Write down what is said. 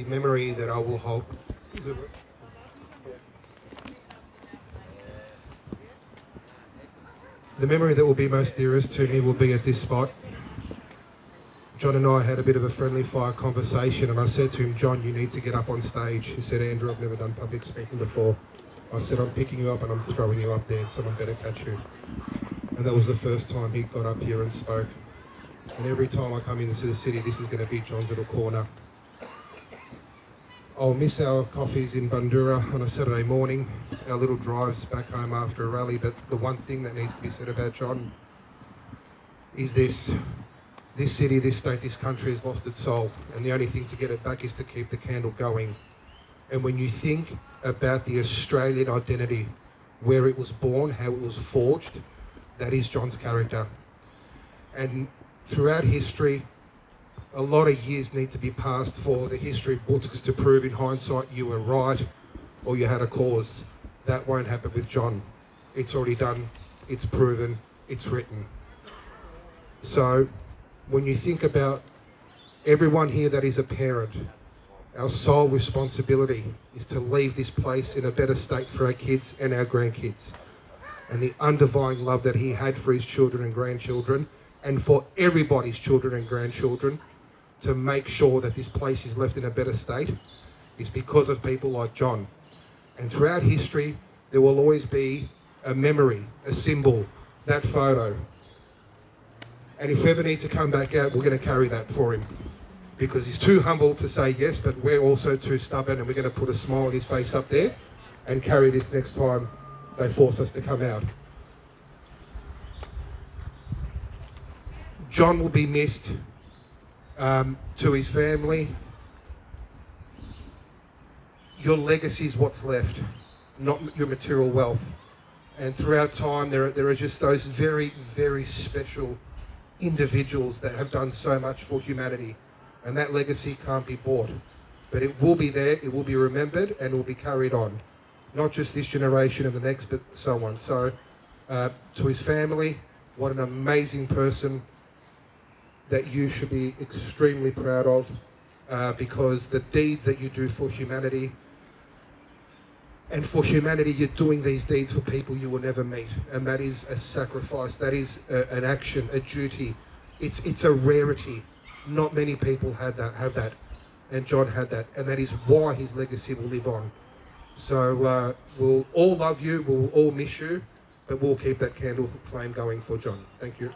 the memory that I will hold. The memory that will be most dearest to me will be at this spot. John and I had a bit of a friendly fire conversation, and I said to him, John, you need to get up on stage. He said, Andrew, I've never done public speaking before. I said, I'm picking you up and I'm throwing you up there. Someone better catch you. And that was the first time he got up here and spoke. And every time I come into the city, this is going to be John's little corner. I'll miss our coffees in Bundoora on a Saturday morning, our little drives back home after a rally, but the one thing that needs to be said about John is this. This city, this state, this country has lost its soul, and the only thing to get it back is to keep the candle going. And when you think about the Australian identity, where it was born, how it was forged, that is John's character. And throughout history, a lot of years need to be passed for the history books to prove in hindsight you were right or you had a cause. That won't happen with John. It's already done, it's proven, it's written. So when you think about everyone here that is a parent, our sole responsibility is to leave this place in a better state for our kids and our grandkids. And the undying love that he had for his children and grandchildren, and for everybody's children and grandchildren, to make sure that this place is left in a better state, is because of people like John. And throughout history, there will always be a memory, a symbol, that photo. And if we ever need to come back out, we're going to carry that for him. Because he's too humble to say yes, but we're also too stubborn, and we're going to put a smile on his face up there and carry this next time they force us to come out. John will be missed. To his family, your legacy is what's left, not your material wealth. And throughout time, there are just those very, very special individuals that have done so much for humanity, and that legacy can't be bought. But it will be there, it will be remembered, and it will be carried on. Not just this generation and the next, but so on. So, to his family, what an amazing person that you should be extremely proud of, because the deeds that you do for humanity, and for humanity you're doing these deeds for people you will never meet, and that is a sacrifice, that is an action, a duty. It's a rarity. Not many people have that, and John had that, and that is why his legacy will live on. So we'll all love you, we'll all miss you, but we'll keep that candle flame going for John. Thank you.